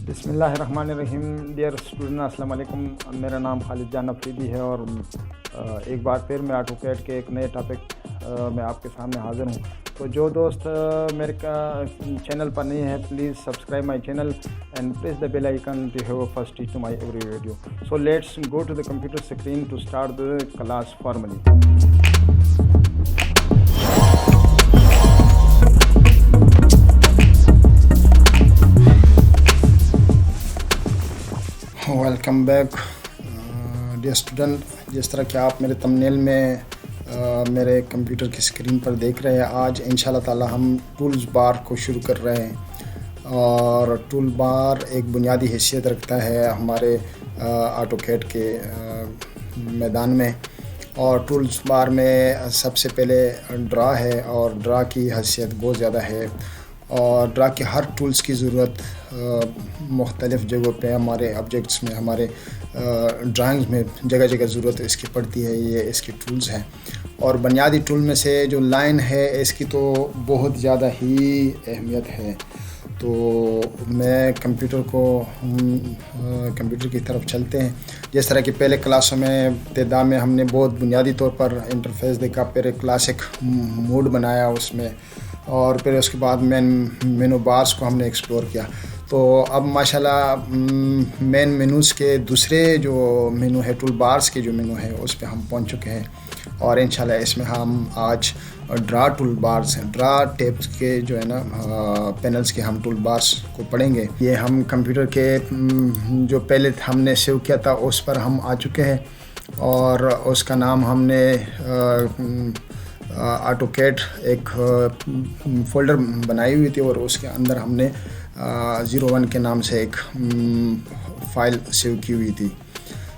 बिस्मिल्लाहिर्रहमानिर्रहीम। Dear student अस्सलाम वालेकुम। मेरा नाम खालिद जान अफरीदी है और एक बार फिर मैं ऑटोकैड के एक नए टॉपिक में आपके सामने हाज़िर हूँ। तो जो दोस्त मेरे चैनल पर नहीं है, please subscribe my channel and press the bell icon to have first teach to my every video. So let's go to the computer screen to start the class formally. Welcome back dear student. जिस तरह कि आप मेरे thumbnail में मेरे computer की screen पर देख रहे हैं, आज इंशाल्लाह ताला हम टूल्स बार को शुरू कर रहे हैं। और टूल बार एक बुनियादी हैसियत रखता है हमारे ऑटोकैड के मैदान में। और टूल्स बार में सबसे पहले ड्रा है और ड्रा की हैसियत बहुत ज़्यादा है। और ड्रा के हर टूल्स की ज़रूरत मुख्तलिफ़ जगहों पे हमारे ऑब्जेक्ट्स में, हमारे ड्राइंग्स में जगह जगह ज़रूरत इसकी पड़ती है। ये इसके टूल्स हैं और बुनियादी टूल में से जो लाइन है इसकी तो बहुत ज़्यादा ही अहमियत है। तो मैं कंप्यूटर की तरफ चलते हैं। जिस तरह कि पहले क्लासों में इब्तिदा में हमने बहुत बुनियादी तौर पर इंटरफेस देखा, पहले क्लासिक मोड बनाया उसमें, और फिर उसके बाद मेनू बार्स को हमने एक्सप्लोर किया। तो अब माशाल्लाह मेन मेनूज़ के दूसरे जो मेनू है, टूल बार्स के जो मेनू है, उस पर हम पहुंच चुके हैं। और इंशाल्लाह इसमें हम आज ड्रा टूल बार्स हैं, ड्रा टेप्स के जो है ना पैनल्स के हम टूल बार्स को पढ़ेंगे। ये हम कंप्यूटर के जो पहले हमने सेव किया था उस पर हम आ चुके हैं और उसका नाम हमने ऑटोकैड एक फ़ोल्डर बनाई हुई थी और उसके अंदर हमने 01 के नाम से एक फ़ाइल सेव की हुई थी।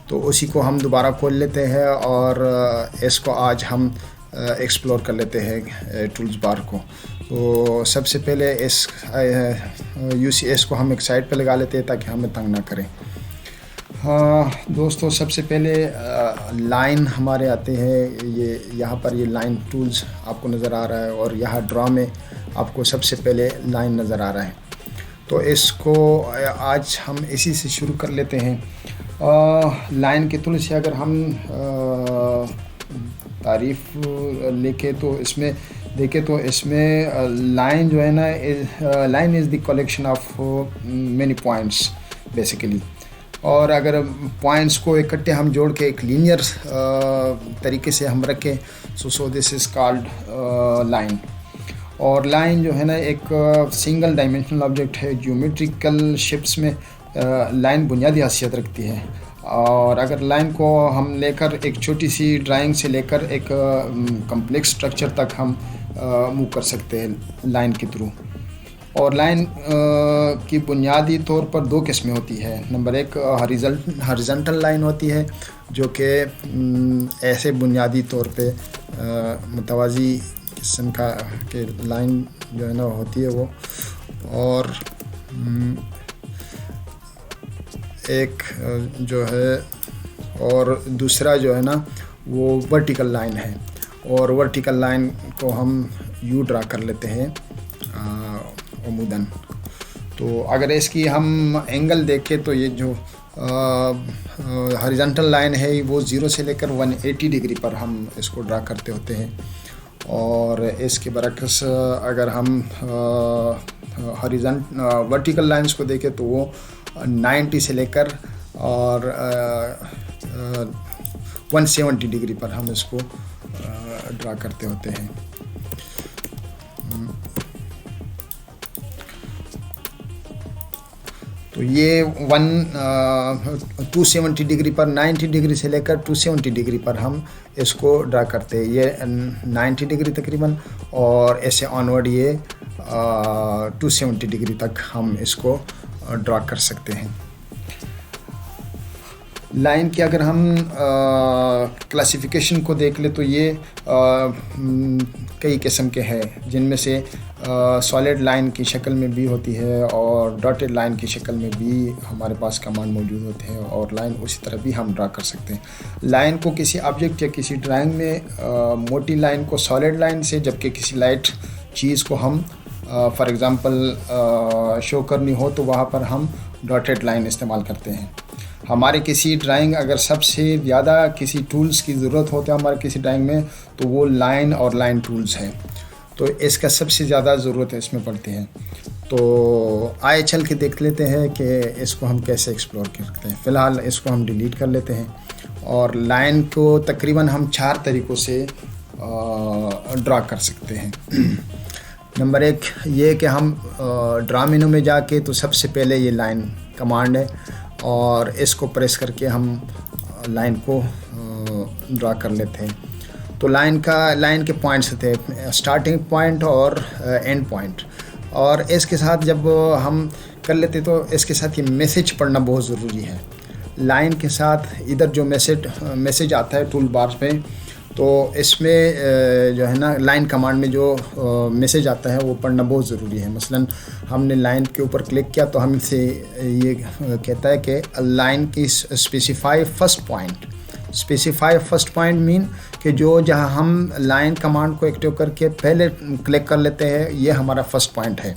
तो उसी को हम दोबारा खोल लेते हैं और इसको आज हम एक्सप्लोर कर लेते हैं टूल्स बार को। तो सबसे पहले इस UCS को हम एक साइड पे लगा लेते हैं ताकि हमें तंग ना करें। हाँ दोस्तों, सबसे पहले लाइन हमारे आते हैं। ये यहाँ पर ये लाइन टूल्स आपको नज़र आ रहा है और यहाँ ड्रा में आपको सबसे पहले लाइन नज़र आ रहा है। तो इसको आज हम इसी से शुरू कर लेते हैं। लाइन के टूल से अगर हम तारीफ़ लेके तो इसमें देखें तो इसमें लाइन जो है ना, line is the collection of many points basically. और अगर पॉइंट्स को इकट्ठे हम जोड़ के एक लीनियर तरीके से हम रखें, so this is called line. और लाइन जो है ना एक सिंगल डायमेंशनल ऑब्जेक्ट है। ज्योमेट्रिकल शेप्स में लाइन बुनियादी हैसियत रखती है। और अगर लाइन को हम लेकर एक छोटी सी ड्राइंग से लेकर एक कम्प्लेक्स स्ट्रक्चर तक हम मूव कर सकते हैं लाइन के थ्रू। और लाइन की बुनियादी तौर पर दो किस्में होती है। नंबर एक हॉरिजॉन्टल लाइन होती है जो कि ऐसे बुनियादी तौर पे मुतवाज़ी किस्म का के लाइन जो है ना होती है वो। और एक जो है और दूसरा जो है ना वो वर्टिकल लाइन है। और वर्टिकल लाइन को हम यू ड्रा कर लेते हैं अमूदन। तो अगर इसकी हम एंगल देखें तो ये जो हॉरिजॉन्टल लाइन है वो 0 से लेकर 180 डिग्री पर हम इसको ड्रा करते होते हैं। और इसके बरक्स अगर हम वर्टिकल लाइंस को देखें तो वो 90 से लेकर और 170 डिग्री पर हम इसको ड्रा करते होते हैं। तो ये 270 डिग्री पर, 90 डिग्री से लेकर 270 डिग्री पर हम इसको ड्रा करते हैं। ये 90 डिग्री तकरीबन और ऐसे ऑनवर्ड ये 270 डिग्री तक हम इसको ड्रा कर सकते हैं। लाइन की अगर हम क्लासिफिकेशन को देख ले तो ये कई किस्म के हैं, जिनमें से सॉलिड लाइन की शक्ल में भी होती है और डॉटेड लाइन की शक्ल में भी हमारे पास कमांड मौजूद होते हैं। और लाइन उसी तरह भी हम ड्रा कर सकते हैं। लाइन को किसी ऑब्जेक्ट या किसी ड्राइंग में मोटी लाइन को सॉलिड लाइन से, जबकि किसी लाइट चीज़ को हम फॉर एग्ज़ाम्पल शो करनी हो तो वहाँ पर हम डॉटेड लाइन इस्तेमाल करते हैं। हमारे किसी ड्राइंग अगर सबसे ज़्यादा किसी टूल्स की ज़रूरत हो तो हमारे किसी ड्राइंग में, तो वो लाइन और लाइन टूल्स हैं, तो इसका सबसे ज़्यादा ज़रूरत इसमें पड़ती है। तो आए चल के देख लेते हैं कि इसको हम कैसे एक्सप्लोर करते हैं। फ़िलहाल इसको हम डिलीट कर लेते हैं और लाइन को तकरीबन हम 4 तरीक़ों से ड्रा कर सकते हैं। नंबर 1 ये कि हम ड्रा मेनू में जाके तो सबसे पहले ये लाइन कमांड है और इसको प्रेस करके हम लाइन को ड्रा कर लेते हैं। तो लाइन के पॉइंट्स होते हैं, स्टार्टिंग पॉइंट और एंड पॉइंट, और इसके साथ जब हम कर लेते तो इसके साथ ये मैसेज पढ़ना बहुत ज़रूरी है। लाइन के साथ इधर जो मैसेज आता है टूल बार पे, तो इसमें जो है ना लाइन कमांड में जो मैसेज आता है वो पढ़ना बहुत ज़रूरी है। मसलन हमने लाइन के ऊपर क्लिक किया तो हमसे ये कहता है कि लाइन की स्पेसिफाई फर्स्ट पॉइंट मीन कि जहाँ हम लाइन कमांड को एक्टिव करके पहले क्लिक कर लेते हैं, ये हमारा फर्स्ट पॉइंट है,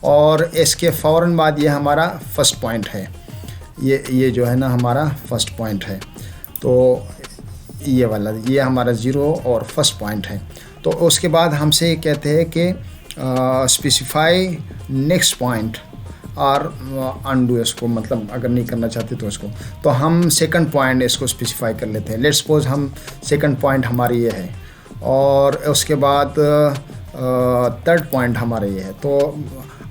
और इसके फ़ौरन बाद ये हमारा फर्स्ट पॉइंट है। ये जो है ना हमारा फर्स्ट पॉइंट है। तो ये वाला ये हमारा 0 और फर्स्ट पॉइंट है। तो उसके बाद हमसे कहते हैं कि स्पेसिफाई नेक्स्ट पॉइंट और अनडू इसको, मतलब अगर नहीं करना चाहते तो इसको, तो हम सेकंड पॉइंट इसको स्पेसिफाई कर लेते हैं। लेट्स सपोज हम सेकंड पॉइंट हमारी ये है और उसके बाद थर्ड पॉइंट हमारा ये है। तो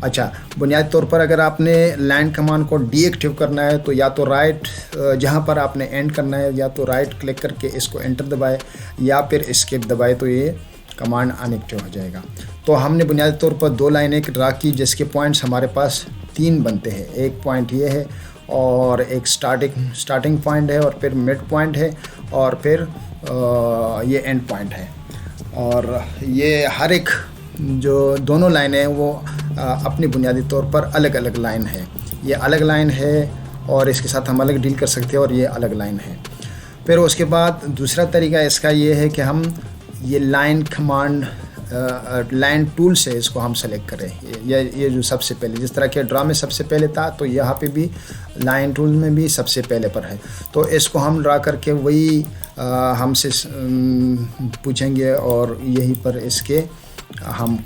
अच्छा, बुनियादी तौर पर अगर आपने लाइन कमांड को डीएक्टिव करना है तो या तो राइट जहाँ पर आपने एंड करना है, या तो राइट क्लिक करके इसको एंटर दबाए या फिर एस्केप दबाए, तो ये कमांड अनएक्टिव हो जाएगा। तो हमने बुनियादी तौर पर 2 लाइनें ड्रा की जिसके पॉइंट्स हमारे पास 3 बनते हैं। एक पॉइंट ये है और एक स्टार्टिंग पॉइंट है और फिर मिड पॉइंट है और फिर ये एंड पॉइंट है। और ये हर एक जो दोनों लाइनें हैं वो अपनी बुनियादी तौर पर अलग अलग लाइन है। ये अलग लाइन है और इसके साथ हम अलग डील कर सकते हैं, और ये अलग लाइन है। फिर उसके बाद दूसरा तरीका इसका ये है कि हम ये लाइन कमांड लाइन टूल से इसको हम सेलेक्ट करें। ये जो सबसे पहले, जिस तरह के ड्रा में सबसे पहले था, तो यहाँ पे भी लाइन टूल में भी सबसे पहले पर है। तो इसको हम ड्रा करके वही हमसे पूछेंगे और यहीं पर इसके हम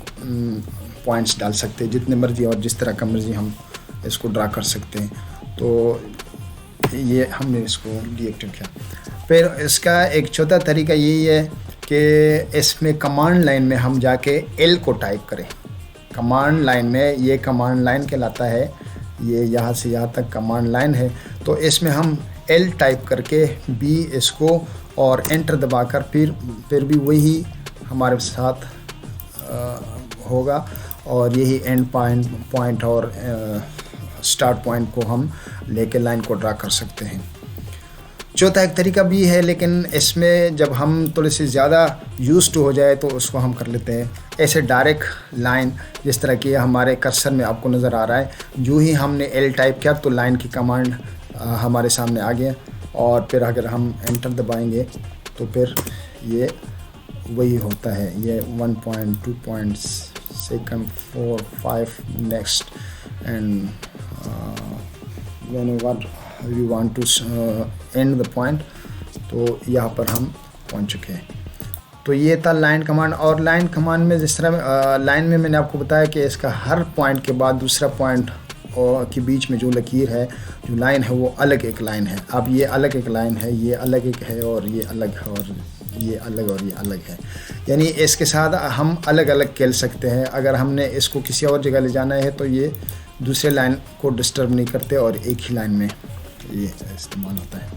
पॉइंट्स डाल सकते हैं जितने मर्जी और जिस तरह का मर्जी हम इसको ड्रा कर सकते हैं। तो ये हमने इसको डीएक्टिव किया। फिर इसका एक चौथा तरीका यही है कि इसमें कमांड लाइन में हम जाके एल को टाइप करें। कमांड लाइन में ये कमांड लाइन कहलाता है, ये यहाँ से यहाँ तक कमांड लाइन है। तो इसमें हम एल टाइप करके बी इसको और एंटर दबाकर फिर भी वही हमारे साथ होगा, और यही एंड पॉइंट और स्टार्ट पॉइंट को हम लेके लाइन को ड्रा कर सकते हैं। चौथा एक तरीका भी है, लेकिन इसमें जब हम थोड़े से ज़्यादा यूज़ टू हो जाए तो उसको हम कर लेते हैं ऐसे डायरेक्ट लाइन, जिस तरह की हमारे कर्सर में आपको नज़र आ रहा है। जो ही हमने एल टाइप किया तो लाइन की कमांड हमारे सामने आ गया, और फिर अगर हम एंटर दबाएंगे तो फिर ये वही होता है। ये 1 point 2 points second 4 5 next and whenever you want to end the point, तो यहाँ पर हम पहुँच चुके हैं। तो ये था लाइन कमांड। और लाइन कमांड में जिस तरह लाइन में मैंने आपको बताया कि इसका हर पॉइंट के बाद दूसरा पॉइंट और के बीच में जो लकीर है, जो लाइन है, वो अलग एक लाइन है। अब ये अलग एक लाइन है, ये अलग एक है, और ये अलग है, और ये अलग और ये अलग है। यानी इसके साथ हम अलग अलग खेल सकते हैं। अगर हमने इसको किसी और जगह ले जाना है तो ये दूसरे लाइन को डिस्टर्ब नहीं करते और एक ही लाइन में ये इस्तेमाल होता है।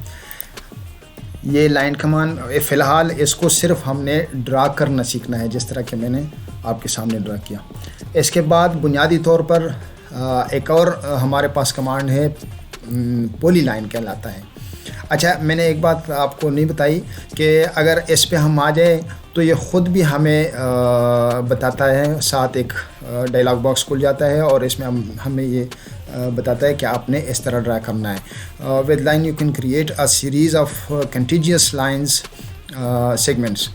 ये लाइन कमांड फ़िलहाल इसको सिर्फ हमने ड्रा करना सीखना है, जिस तरह के मैंने आपके सामने ड्रा किया। इसके बाद बुनियादी तौर पर एक और हमारे पास कमांड है, पॉली लाइन कहलाता है। अच्छा, मैंने एक बात आपको नहीं बताई कि अगर इस पे हम आ जाए तो ये ख़ुद भी हमें बताता है, साथ एक डायलॉग बॉक्स खुल जाता है और इसमें हमें ये बताता है कि आपने इस तरह ड्रा करना है। With line you can create a series of continuous lines segments.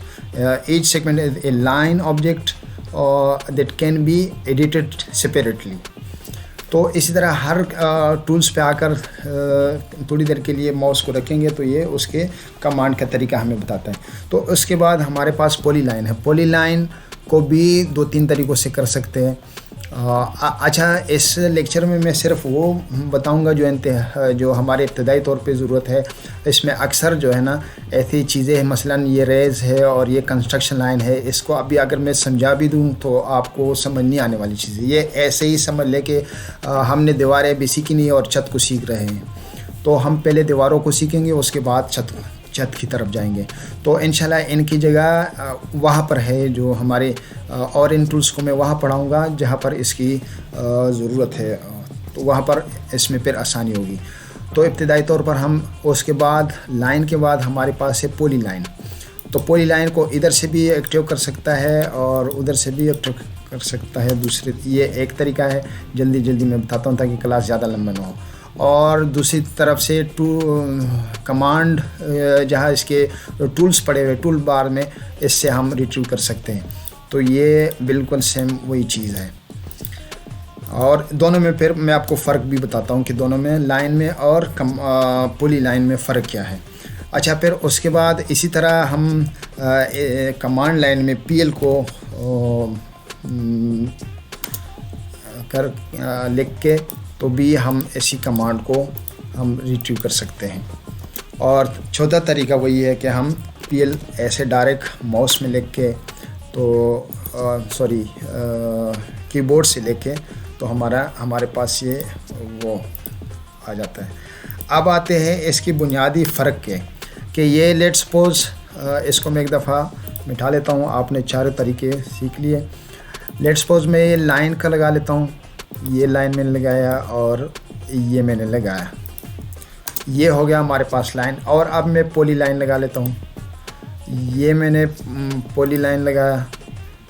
Each segment is a line object that can be edited separately. तो इसी तरह हर टूल्स पे आकर थोड़ी देर के लिए माउस को रखेंगे तो ये उसके कमांड का तरीका हमें बताता है। तो उसके बाद हमारे पास पॉलीलाइन है। पॉलीलाइन को भी 2-3 तरीक़ों से कर सकते हैं। अच्छा, इस लेक्चर में मैं सिर्फ वो बताऊंगा जो हमारे इब्तदाई तौर पे ज़रूरत है। इसमें अक्सर जो है ना ऐसी चीज़ें हैं, मसलन ये रेज़ है और ये कंस्ट्रक्शन लाइन है, इसको अभी अगर मैं समझा भी दूं तो आपको समझ नहीं आने वाली चीज़ें। ये ऐसे ही समझ ले कि हमने दीवारें भी सीखी नहीं और छत को सीख रहे हैं। तो हम पहले दीवारों को सीखेंगे, उसके बाद छत की तरफ जाएंगे। तो इंशाल्लाह इनकी जगह वहाँ पर है जो हमारे और इन टूल्स को मैं वहाँ पढ़ाऊँगा जहाँ पर इसकी ज़रूरत है, तो वहाँ पर इसमें फिर आसानी होगी। तो इब्तिदाई तौर पर हम उसके बाद लाइन के बाद हमारे पास है पॉली लाइन। तो पॉली लाइन को इधर से भी एक्टिव कर सकता है और उधर से भी एक्टिव कर सकता है। दूसरे ये एक तरीका है, जल्दी मैं बताता हूँ ताकि क्लास ज़्यादा लंबा ना हो। और दूसरी तरफ से कमांड जहाँ इसके टूल्स पड़े हुए टूल बार में, इससे हम रिट्रीव कर सकते हैं। तो ये बिल्कुल सेम वही चीज़ है। और दोनों में फिर मैं आपको फ़र्क भी बताता हूँ कि दोनों में लाइन में और पॉली लाइन में फ़र्क क्या है। अच्छा, फिर उसके बाद इसी तरह हम कमांड लाइन में PL को लिख के तो भी हम ऐसी कमांड को हम रिट्रीव कर सकते हैं। और चौथा तरीका वही है कि हम PL ऐसे डायरेक्ट माउस में लिख के तो कीबोर्ड से लेके तो हमारे पास ये वो आ जाता है। अब आते हैं इसकी बुनियादी फ़र्क के कि ये लेट्स सपोज इसको मैं एक दफ़ा मिटा लेता हूँ। आपने 4 तरीके सीख लिए। लेट्स सपोज मैं ये लाइन का लगा लेता हूँ, ये लाइन मैंने लगाया और ये मैंने लगाया, ये हो गया हमारे पास लाइन। और अब मैं पॉली लाइन लगा लेता हूँ, ये मैंने पॉली लाइन लगाया,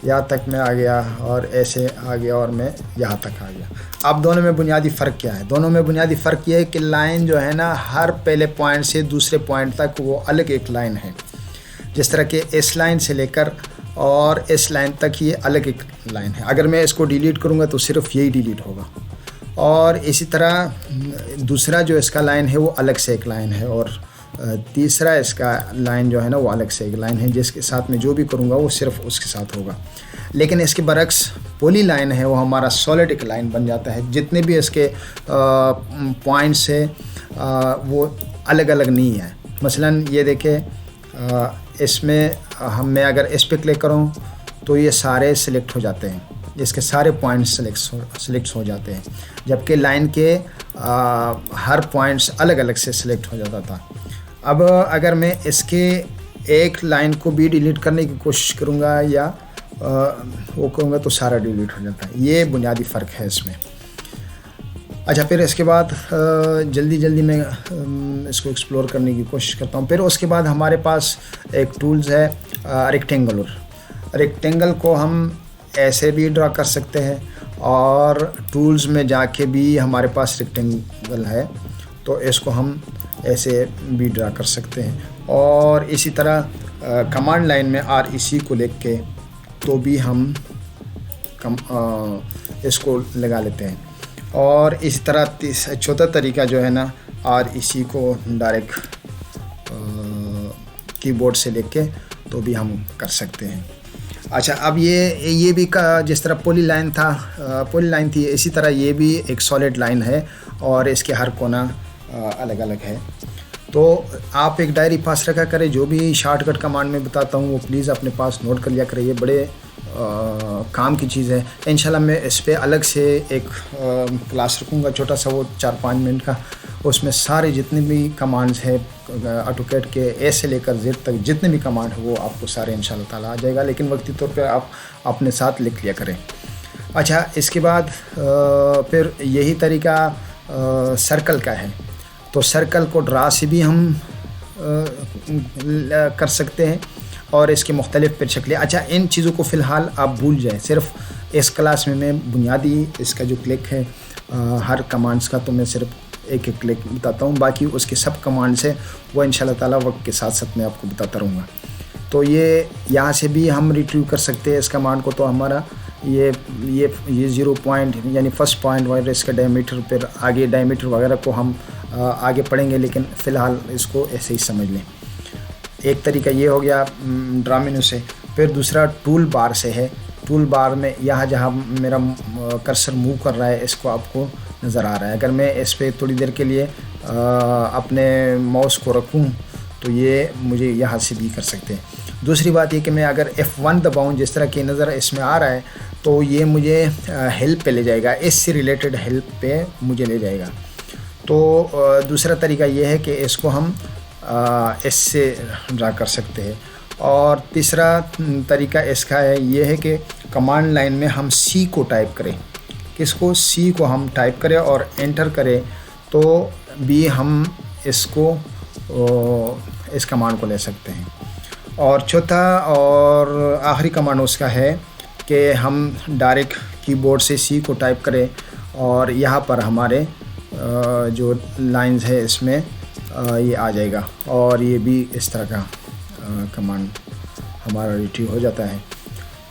यहाँ तक मैं आ गया और ऐसे आ गया और मैं यहाँ तक आ गया। अब दोनों में बुनियादी फ़र्क क्या है? दोनों में बुनियादी फ़र्क ये है कि लाइन जो है ना हर पहले पॉइंट से दूसरे पॉइंट तक वो अलग एक लाइन है। जिस तरह के इस लाइन से लेकर और इस लाइन तक ये अलग एक लाइन है। अगर मैं इसको डिलीट करूँगा तो सिर्फ यही डिलीट होगा। और इसी तरह दूसरा जो इसका लाइन है वो अलग से एक लाइन है, और तीसरा इसका लाइन जो है ना वो अलग से एक लाइन है, जिसके साथ मैं जो भी करूँगा वो सिर्फ उसके साथ होगा। लेकिन इसके बरक्स पॉली लाइन है वो हमारा सॉलिड एक लाइन बन जाता है। जितने भी इसके पॉइंट्स है वो अलग अलग नहीं है। मसलन ये देखें, इसमें मैं अगर इस पर क्लिक करूँ तो ये सारे सिलेक्ट हो जाते हैं, इसके सारे पॉइंट्स सिलेक्ट हो जाते हैं, जबकि लाइन के हर पॉइंट्स अलग अलग से सिलेक्ट हो जाता था। अब अगर मैं इसके एक लाइन को भी डिलीट करने की कोशिश करूँगा या वो करूँगा तो सारा डिलीट हो जाता है। ये बुनियादी फ़र्क है इसमें। अच्छा, फिर इसके बाद जल्दी मैं इसको एक्सप्लोर करने की कोशिश करता हूँ। फिर उसके बाद हमारे पास एक टूल्स है रेक्टेंगुलर। रेक्टेंगल को हम ऐसे भी ड्रा कर सकते हैं और टूल्स में जाके भी हमारे पास रेक्टेंगल है तो इसको हम ऐसे भी ड्रा कर सकते हैं। और इसी तरह कमांड लाइन में REC को लिख के तो भी हम इसको लगा लेते हैं। और इसी तरह चौथा तरीका जो है ना REC को डायरेक्ट कीबोर्ड से लिख के तो भी हम कर सकते हैं। अच्छा, अब ये भी जिस तरह पॉली लाइन थी, इसी तरह ये भी एक सॉलिड लाइन है और इसके हर कोना अलग अलग है। तो आप एक डायरी पास रखा करें, जो भी शॉर्टकट कमांड में बताता हूँ वो प्लीज़ अपने पास नोट कर लिया करें। ये बड़े काम की चीज़ है। इंशाल्लाह मैं इस पे अलग से एक क्लास रखूँगा, छोटा सा, वो 4-5 मिनट का। उसमें सारे जितने भी कमांड्स हैं ऑटोकैड के ए से लेकर Z तक जितने भी कमांड है वो आपको सारे इंशाल्लाह ताला आ जाएगा, लेकिन वक्ती तौर पे आप अपने साथ लिख लिया करें। अच्छा, इसके बाद फिर यही तरीका सर्कल का है। तो सर्कल को ड्रा से भी हम कर सकते हैं और इसके मुख्तलिफ फिर शक्लें। अच्छा, इन चीज़ों को फ़िलहाल आप भूल जाएं। सिर्फ इस क्लास में मैं बुनियादी इसका जो क्लिक है हर कमांड्स का तो मैं सिर्फ एक क्लिक बताता हूँ, बाकी उसके सब कमांड्स है वो इंशाल्लाह ताला वक्त के साथ साथ मैं आपको बताता रहूँगा। तो ये यहाँ से भी हम रिट्रीव कर सकते हैं इस कमांड को। तो हमारा ये 0 पॉइंट यानी फर्स्ट पॉइंट वगैरह इसका डायमीटर, फिर आगे डायमीटर वगैरह को हम आगे पढ़ेंगे, लेकिन फ़िलहाल इसको ऐसे ही समझ लें। एक तरीका ये हो गया ड्रा मेन्यू से। फिर दूसरा टूल बार से है। टूल बार में यहाँ जहाँ मेरा कर्सर मूव कर रहा है इसको आपको नज़र आ रहा है। अगर मैं इस पर थोड़ी देर के लिए अपने माउस को रखूँ तो ये मुझे यहाँ से भी कर सकते हैं। दूसरी बात ये कि मैं अगर F1 दबाऊँ, जिस तरह की नज़र इसमें आ रहा है, तो ये मुझे हेल्प पे ले जाएगा, इससे रिलेटेड हेल्प पे मुझे ले जाएगा। तो दूसरा तरीका ये है कि इसको हम इससे ड्रा कर सकते हैं। और तीसरा तरीका इसका है ये है कि कमांड लाइन में हम C को टाइप करें, किसको, C को हम टाइप करें और एंटर करें तो भी हम इसको इस कमांड को ले सकते हैं। और चौथा और आखिरी कमांड उसका है कि हम डायरेक्ट कीबोर्ड से C को टाइप करें और यहाँ पर हमारे जो लाइंस है इसमें ये आ जाएगा, और ये भी इस तरह का कमांड हमारा रिट्रीव हो जाता है।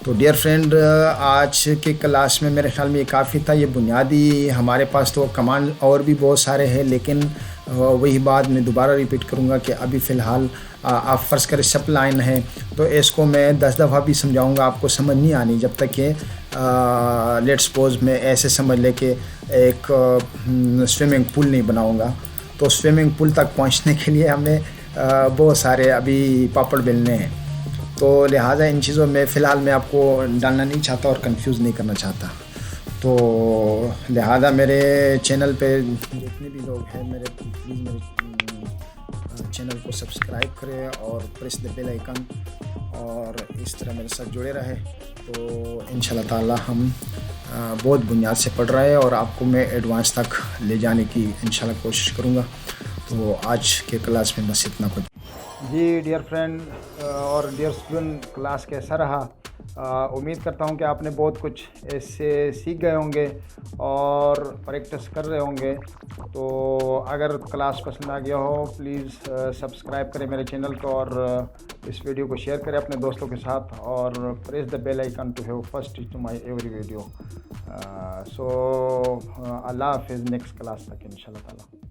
तो डियर फ्रेंड, आज के क्लास में मेरे ख्याल में ये काफ़ी था। ये बुनियादी, हमारे पास तो कमांड और भी बहुत सारे हैं, लेकिन वही बात मैं दोबारा रिपीट करूँगा कि अभी फ़िलहाल आप फ़र्ज़ करें सब लाइन है तो इसको मैं 10 दफ़ा भी समझाऊँगा, आपको समझ नहीं आनी जब तक कि लेट्स सपोज मैं ऐसे समझ ले कि एक स्विमिंग पूल नहीं बनाऊँगा। तो स्विमिंग पूल तक पहुँचने के लिए हमें बहुत सारे अभी पापड़ बेलने हैं। तो लिहाजा इन चीज़ों में फ़िलहाल मैं आपको डालना नहीं चाहता और कंफ्यूज नहीं करना चाहता। तो लिहाजा मेरे चैनल पे जितने भी लोग हैं प्लीज़ मेरे चैनल को सब्सक्राइब करें और प्रेस द बेल आइकन, और इस तरह मेरे साथ जुड़े रहे। तो इंशाल्लाह ताला हम बहुत बुनियाद से पढ़ रहे हैं और आपको मैं एडवांस तक ले जाने की इंशाल्लाह कोशिश करूँगा। तो आज के क्लास में बस इतना कुछ। जी डियर फ्रेंड और डियर स्टूडेंट, क्लास कैसा रहा? उम्मीद करता हूँ कि आपने बहुत कुछ इससे सीख गए होंगे और प्रैक्टिस कर रहे होंगे। तो अगर क्लास पसंद आ गया हो प्लीज़ सब्सक्राइब करें मेरे चैनल को और इस वीडियो को शेयर करें अपने दोस्तों के साथ, और press the bell icon to have first to my every video. So Allah हाफिज़, नेक्स्ट क्लास तक इंशाल्लाह ताला।